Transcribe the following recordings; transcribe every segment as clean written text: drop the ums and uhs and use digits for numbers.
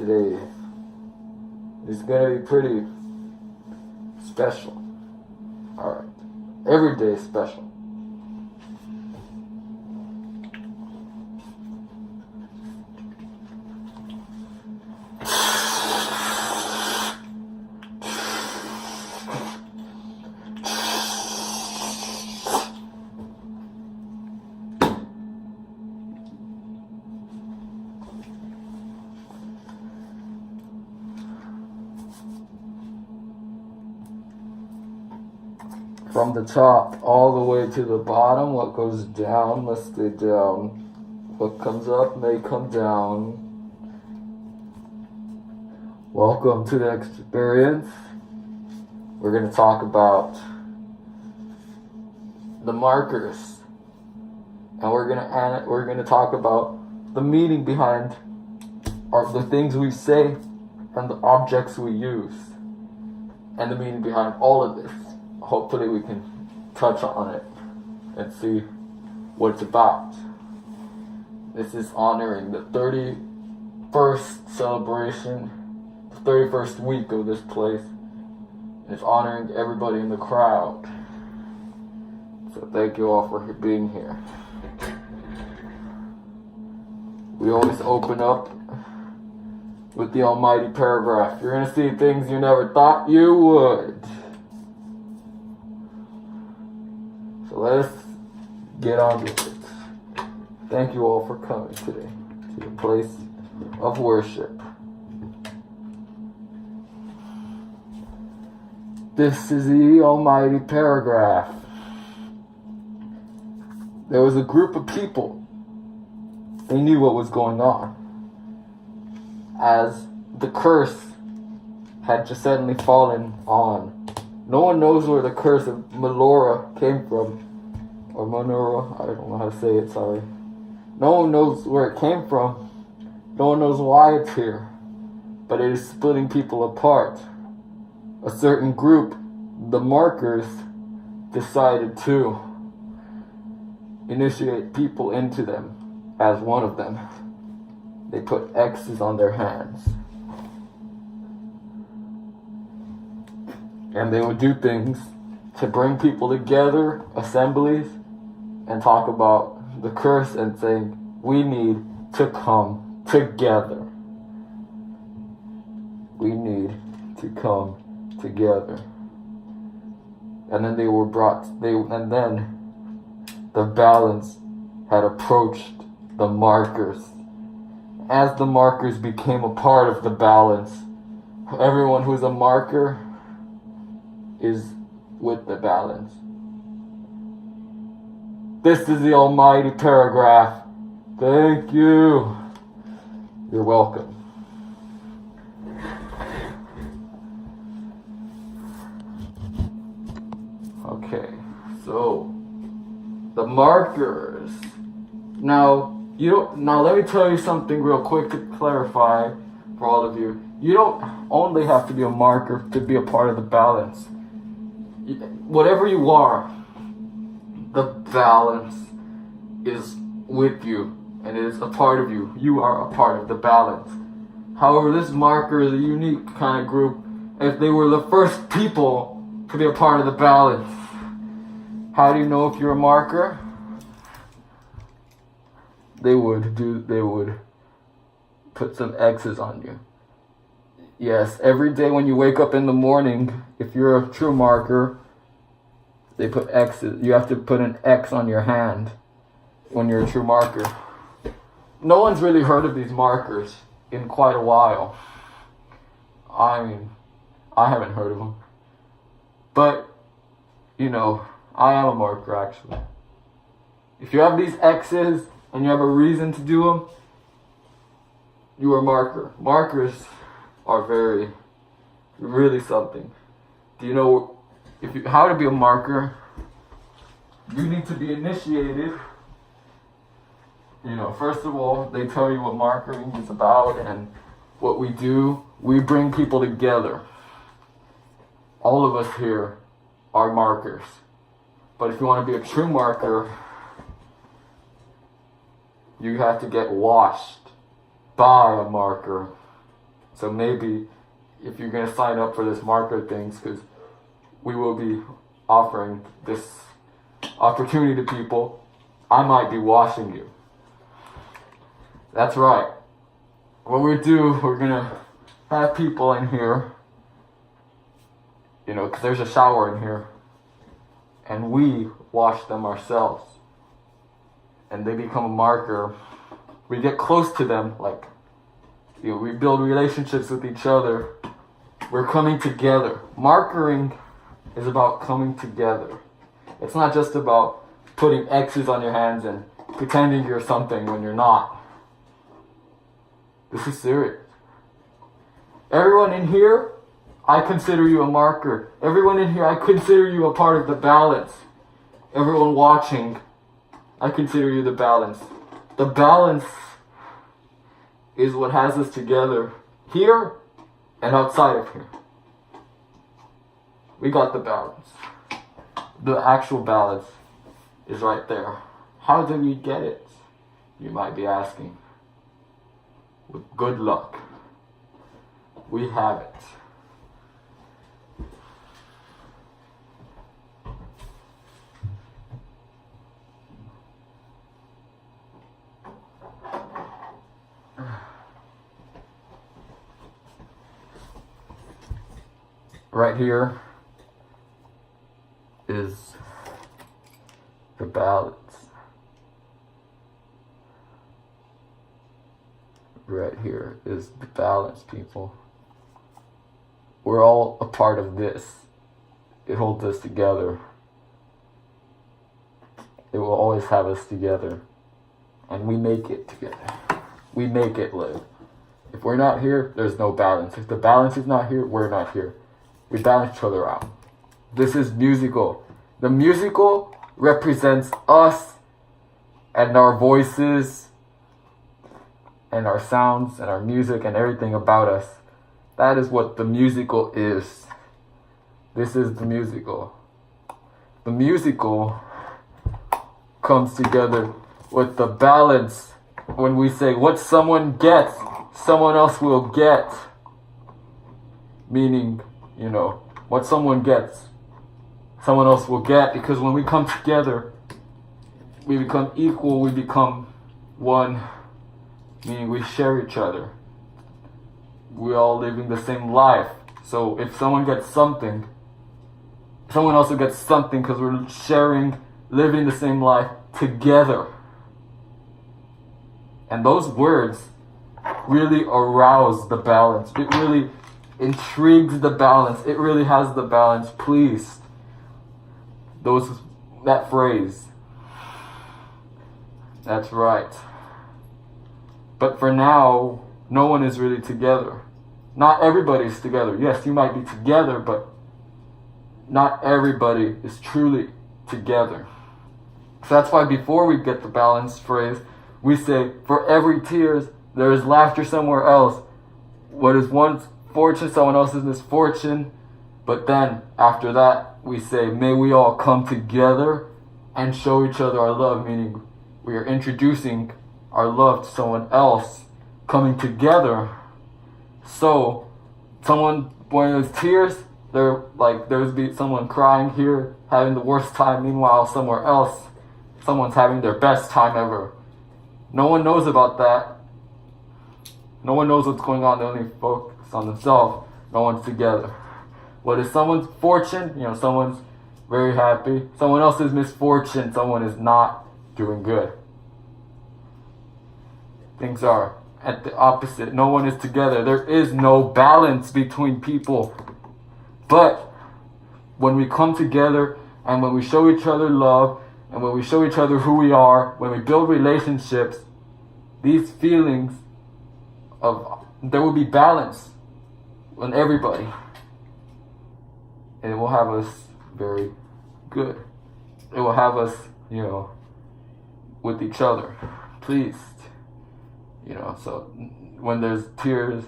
today is gonna be pretty special. Alright. Every day is special. From the top all the way to the bottom, what goes down must stay down. What comes up may come down. Welcome to the experience. We're going to talk about the markers. And we're going to talk about the meaning behind the things we say and the objects we use. And the meaning behind all of this. Hopefully we can touch on it and see what it's about. This is honoring the 31st celebration, the 31st week of this place. And it's honoring everybody in the crowd. So thank you all for being here. We always open up with the almighty paragraph. You're going to see things you never thought you would. So let's get on with it. Thank you all for coming today to the place of worship. This is the almighty paragraph. There was a group of people. They knew what was going on. As the curse had just suddenly fallen on. No one knows where the curse of Melora came from. Or Monora, I don't know how to say it, sorry. No one knows where it came from. No one knows why it's here. But it is splitting people apart. A certain group, the markers, decided to initiate people into them as one of them. They put X's on their hands. And they would do things to bring people together, assemblies, and talk about the curse and saying, we need to come together. We need to come together. And then they were and then the balance had approached the markers. As the markers became a part of the balance, everyone who's a marker is with the balance. This is the almighty paragraph. Thank you. You're welcome. Okay, so the markers. Now let me tell you something real quick to clarify for all of you. You don't only have to be a marker to be a part of the balance. Whatever you are, the balance is with you and it is a part of you. You are a part of the balance. However, this marker is a unique kind of group. If they were the first people to be a part of the balance, how do you know if you're a marker? They would put some X's on you. Yes, every day when you wake up in the morning, if you're a true marker, they put X's. You have to put an X on your hand when you're a true marker. No one's really heard of these markers in quite a while. I mean, I haven't heard of them. But, I am a marker actually. If you have these X's and you have a reason to do them, you are a marker. Markers are really something. Do you know how to be a marker? You need to be initiated. First of all, they tell you what markering is about and what we do. We bring people together. All of us here are markers. But if you want to be a true marker, you have to get washed by a marker. So maybe if you're going to sign up for this marker things, because we will be offering this opportunity to people, I might be washing you. That's right. What we're going to have people in here, because there's a shower in here, and we wash them ourselves. And they become a marker. We get close to them, we build relationships with each other. We're coming together. Markering is about coming together. It's not just about putting X's on your hands and pretending you're something when you're not. This is serious. Everyone in here, I consider you a marker. Everyone in here, I consider you a part of the balance. Everyone watching, I consider you the balance. The balance is what has us together here and outside of here. We got the balance. The actual balance is right there. How did we get it? You might be asking. With good luck, we have it. Right here is the balance. Right here is the balance, people. We're all a part of this. It holds us together. It will always have us together. And we make it together. We make it live. If we're not here, there's no balance. If the balance is not here, we're not here. We balance each other out. This is musical. The musical represents us and our voices and our sounds and our music and everything about us. That is what the musical is. This is the musical. The musical comes together with the balance. When we say what someone gets, someone else will get. Meaning, what someone gets, someone else will get. Because when we come together, we become equal, we become one. Meaning we share each other. We're all living the same life. So if someone gets something, someone also gets something because we're sharing, living the same life together. And those words really arouse the balance. It really intrigues the balance. It really has the balance pleased. That phrase. That's right. But for now, no one is really together. Not everybody's together. Yes, you might be together, but not everybody is truly together. So that's why before we get the balance phrase, we say, for every tears, there is laughter somewhere else. What is one's fortune, someone else's misfortune. But then, after that, we say, may we all come together and show each other our love, meaning we are introducing our love to someone else, coming together. So, when there's tears, there's be someone crying here, having the worst time, meanwhile somewhere else, someone's having their best time ever. No one knows about that. No one knows what's going on. They only focus on themselves. No one's together. What is someone's fortune? Someone's very happy. Someone else's misfortune. Someone is not doing good. Things are at the opposite. No one is together. There is no balance between people. But when we come together and when we show each other love and when we show each other who we are, when we build relationships, these feelings there will be balance on everybody. And it will have us very good. It will have us, with each other, pleased. So when there's tears,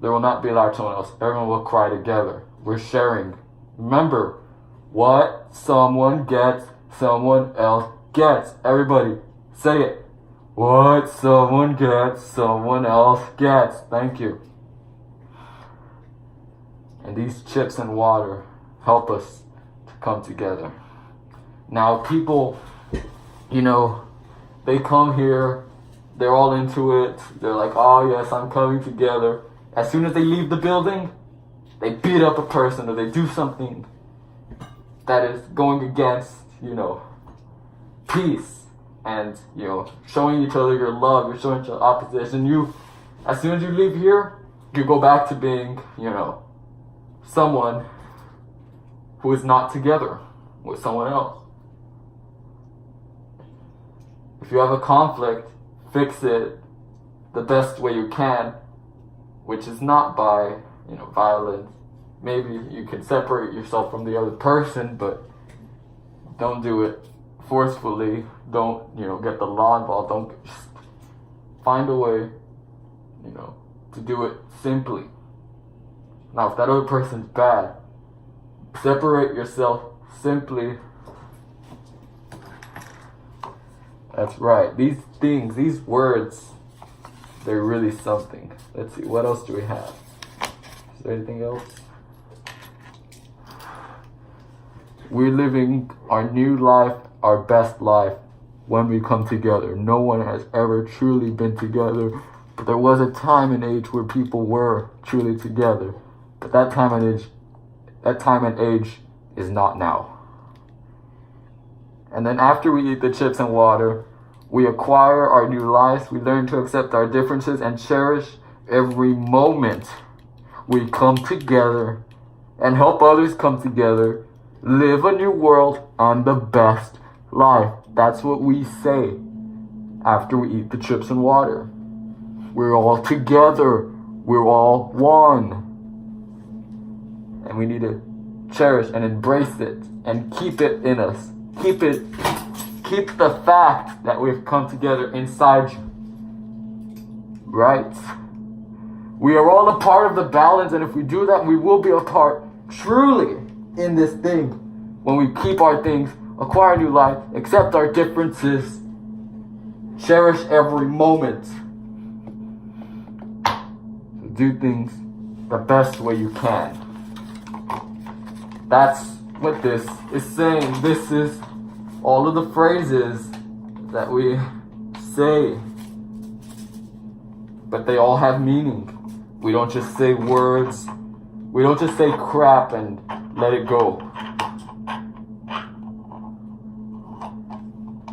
there will not be loud someone else. Everyone will cry together. We're sharing. Remember, what someone gets, someone else gets. Everybody, say it. What someone gets, someone else gets. Thank you. And these chips and water help us to come together. Now people, they come here, they're all into it. They're like, oh yes, I'm coming together. As soon as they leave the building, they beat up a person or they do something that is going against, peace and, showing each other your love, you're showing each other opposition. As soon as you leave here, you go back to being, someone who is not together with someone else. If you have a conflict, fix it the best way you can, which is not by, violence. Maybe you can separate yourself from the other person, but don't do it forcefully. Don't, get the law involved. Don't just find a way, to do it simply. Now, if that other person's bad, separate yourself simply. That's right. These things, these words, they're really something. Let's see, what else do we have? Is there anything else? We're living our new life, our best life, when we come together. No one has ever truly been together, but there was a time and age where people were truly together. But that time and age is not now. And then after we eat the chips and water, we acquire our new lives. We learn to accept our differences and cherish every moment we come together and help others come together, live a new world and the best life. That's what we say after we eat the chips and water. We're all together. We're all one. And we need to cherish and embrace it and keep it in us. Keep the fact that we've come together inside you. Right? We are all a part of the balance, and if we do that, we will be a part truly in this thing. When we keep our things, acquire new life, accept our differences, cherish every moment. Do things the best way you can. That's what this is saying. This is all of the phrases that we say, but they all have meaning. We don't just say words. We don't just say crap and let it go.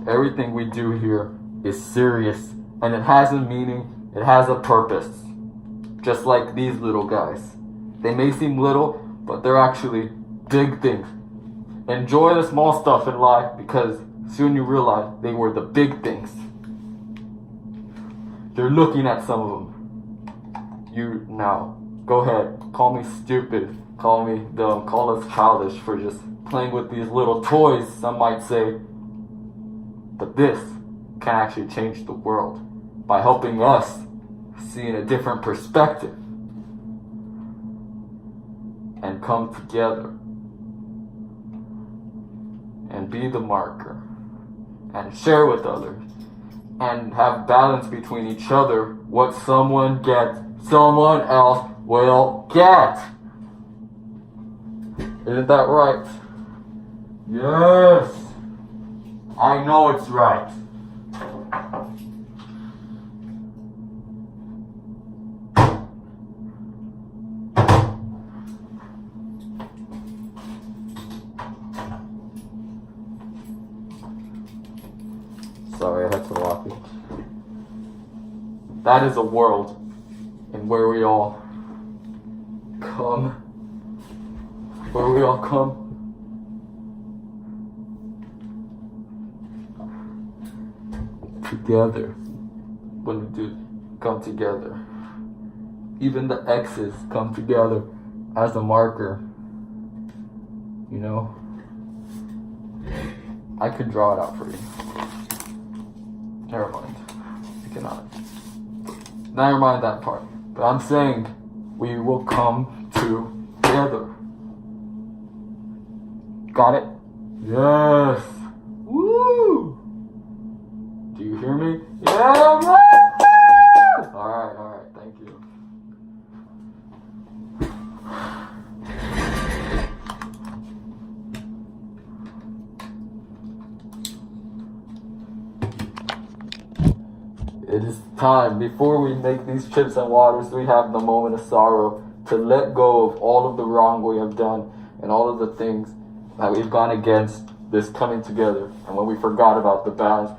Everything we do here is serious, and it has a meaning. It has a purpose. Just like these little guys. They may seem little, but they're actually big things. Enjoy the small stuff in life, because soon you realize they were the big things. You're looking at some of them. You now, go ahead, call me stupid, call me dumb, call us childish for just playing with these little toys, some might say. But this can actually change the world by helping us see in a different perspective and come together and be the marker and share with others and have balance between each other. What someone gets, someone else will get. Isn't that right? Yes, I know it's right. Sorry, I had to lock it. That is a world in where we all come. Together. When we do come together. Even the X's come together as a marker. I could draw it out for you. Never mind. I cannot. Never mind that part. But I'm saying we will come together. Got it? Yes. Woo! Do you hear me? Yeah! Alright, thank you. It is time, before we make these chips and waters, we have the moment of sorrow to let go of all of the wrong we have done and all of the things that we've gone against this coming together. And when we forgot about the balance,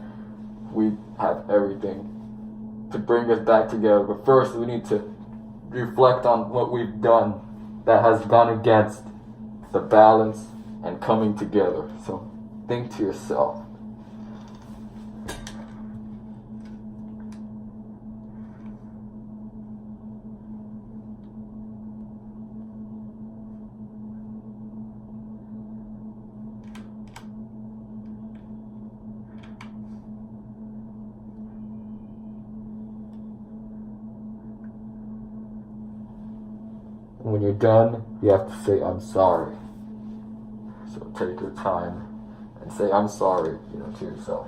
we have everything to bring us back together. But first, we need to reflect on what we've done that has gone against the balance and coming together. So think to yourself. When you're done, you have to say, I'm sorry. So take your time and say, I'm sorry, to yourself.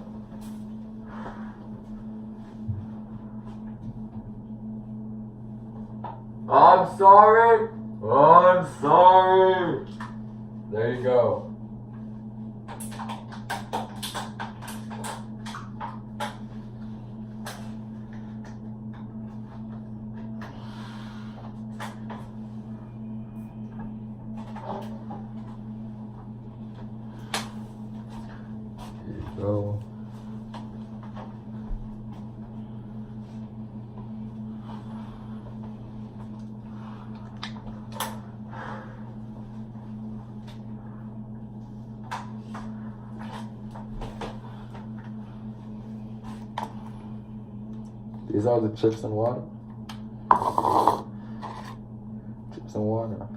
I'm sorry. I'm sorry. There you go. Go. These are the chips and water. Chips and water.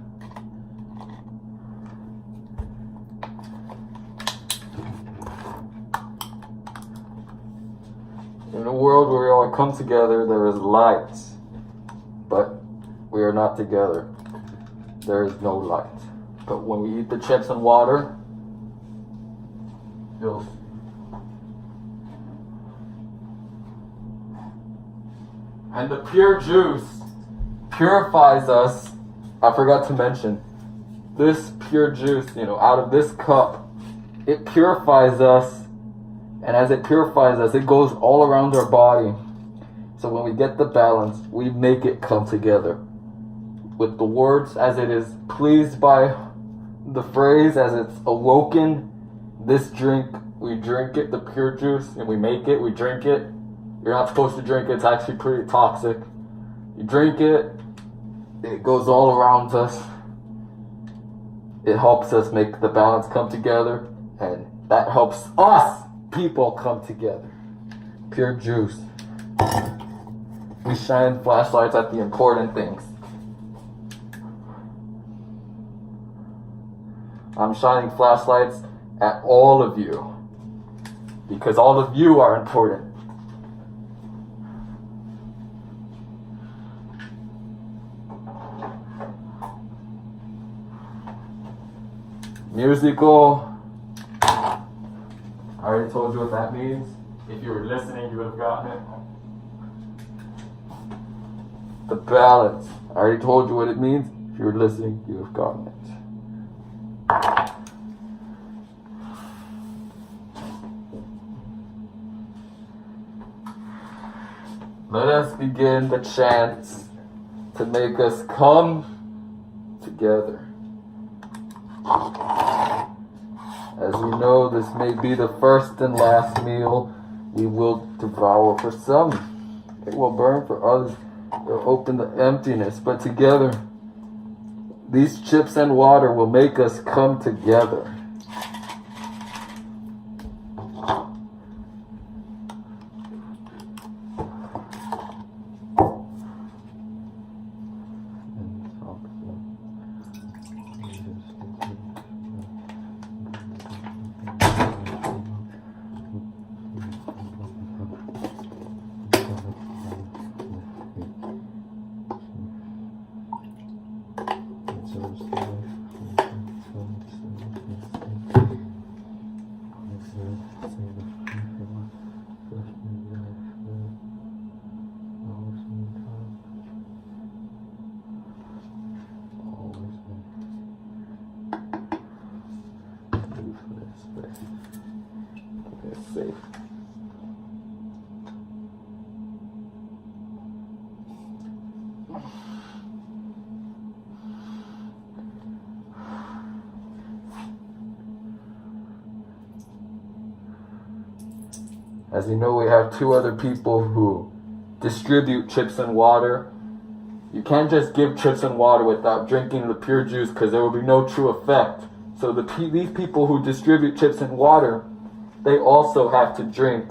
In a world where we all come together, there is light, but we are not together. There is no light. But when we eat the chips and water, you'll and the pure juice purifies us. I forgot to mention, this pure juice, out of this cup, it purifies us. And as it purifies us, it goes all around our body. So when we get the balance, we make it come together. With the words as it is pleased by the phrase, as it's awoken, this drink, we drink it, the pure juice, and we make it, we drink it. You're not supposed to drink it, it's actually pretty toxic. You drink it, it goes all around us. It helps us make the balance come together, and that helps us people come together. Pure juice. We shine flashlights at the important things. I'm shining flashlights at all of you because all of you are important. Musical. I already told you what that means. If you were listening, you would have gotten it. The balance. I already told you what it means. If you were listening, you would have gotten it. Let us begin the chant to make us come together. As we know, this may be the first and last meal we will devour. For some, it will burn. For others, it will open the emptiness. But together, these chips and water will make us come together. Safe. As you know, we have 2 other people who distribute chips and water. You can't just give chips and water without drinking the pure juice, because there will be no true effect. So these people who distribute chips and water, they also have to drink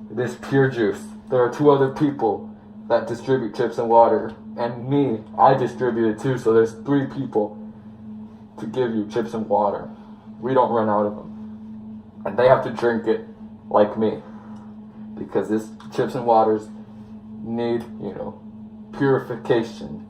this pure juice. There are 2 other people that distribute chips and water. And me, I distribute it too, so there's 3 people to give you chips and water. We don't run out of them. And they have to drink it like me. Because this chips and waters need, purification.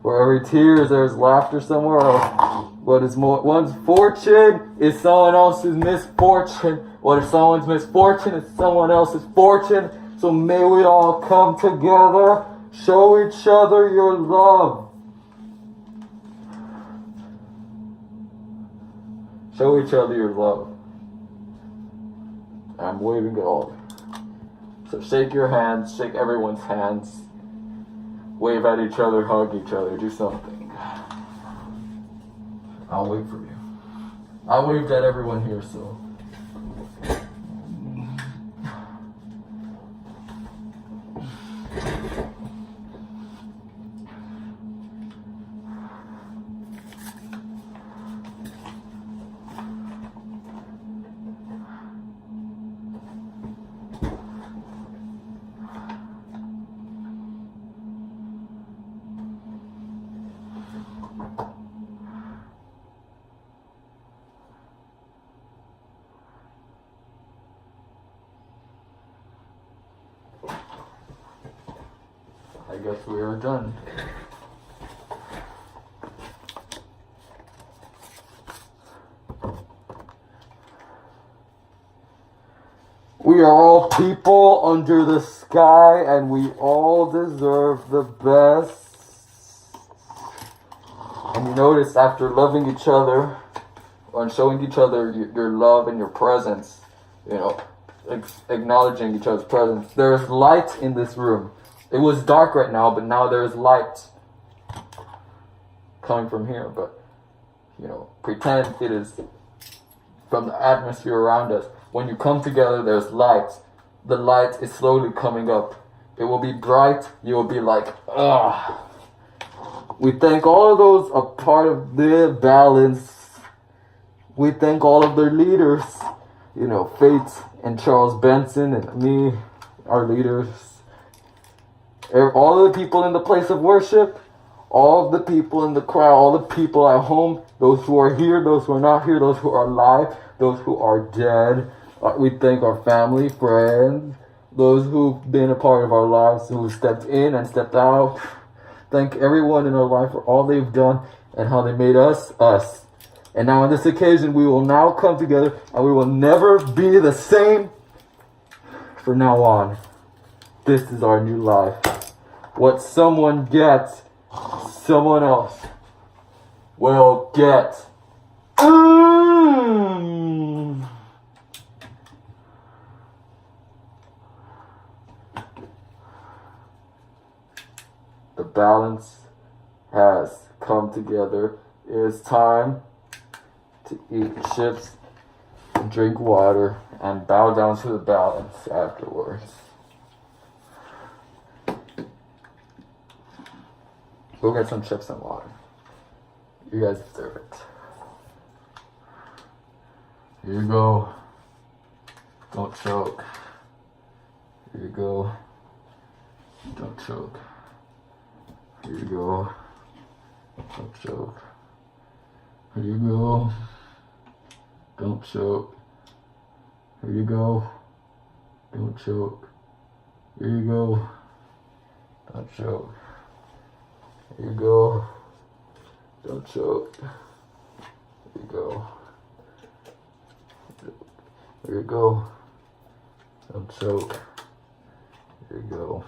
For every tears, there's laughter somewhere else. What is one's fortune is someone else's misfortune. What is someone's misfortune is someone else's fortune. So may we all come together, show each other your love. Show each other your love. I'm waving at all. So shake your hands, shake everyone's hands. Wave at each other, hug each other, do something. I'll wait for you. I waved at everyone here, so. I guess we are done. We are all people under the sky, and we all deserve the best. And you notice, after loving each other, and showing each other your love and your presence, acknowledging each other's presence, there is light in this room. It was dark right now, but now there is light coming from here. But, pretend it is from the atmosphere around us. When you come together, there's light. The light is slowly coming up. It will be bright. You will be like, ah. We thank all of those a part of the balance. We thank all of their leaders. Fate and Charles Benson and me, our leaders. All of the people in the place of worship, all of the people in the crowd, all the people at home, those who are here, those who are not here, those who are alive, those who are dead. We thank our family, friends, those who've been a part of our lives, who stepped in and stepped out. Thank everyone in our life for all they've done and how they made us, us. And now on this occasion, we will now come together and we will never be the same from now on. This is our new life. What someone gets, someone else will get. The balance has come together. It is time to eat chips and drink water and bow down to the balance afterwards. Go get some chips and water. You guys deserve it. Here you go. Don't choke. Here you go. Don't choke. Here you go. Don't choke. Here you go. Don't choke. Here you go. Don't choke. Here you go. Don't choke. Here you go. Don't choke. Here you go. Here you go. Don't choke. Here you go.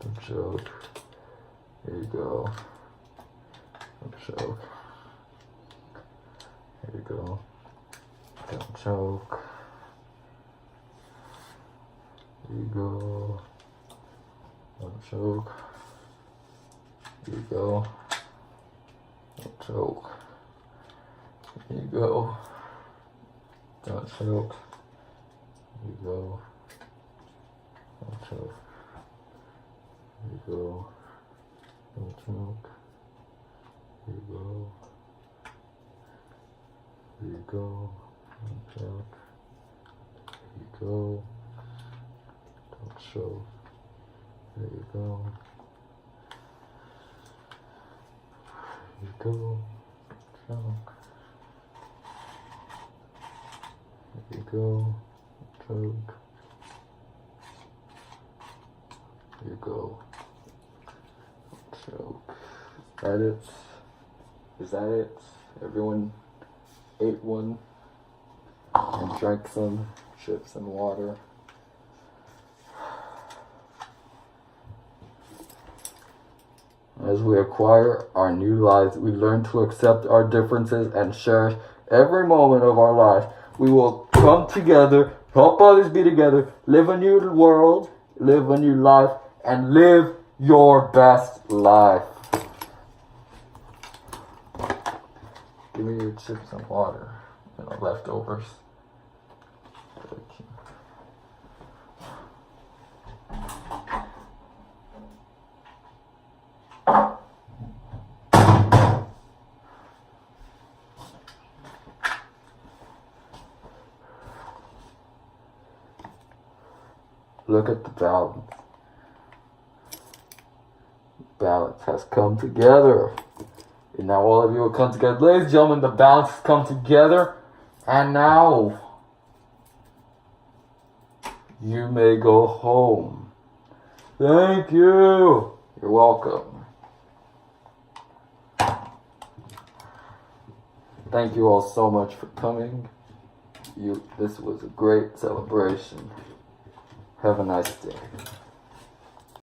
Don't choke. Here you go. Don't choke. Here go. Don't choke. There you go. Don't choke. There you go. Don't choke. There you go. Don't choke. There you go. Don't choke. There you go. Don't choke. There you go. There you go. Don't choke. There you go. Don't choke. There you go. There you go. Choke. There you go. Choke. There you go. Choke. Is that it? Is that it? Everyone ate one and drank some chips and water. As we acquire our new lives, we learn to accept our differences and cherish every moment of our life. We will come together, help others be together, live a new world, live a new life, and live your best life. Give me your chips and water, leftovers. Thank you. Look at the balance. Balance has come together. And now all of you will come together. Ladies and gentlemen, the balance has come together. And now you may go home. Thank you. You're welcome. Thank you all so much for coming. This was a great celebration. Have a nice day.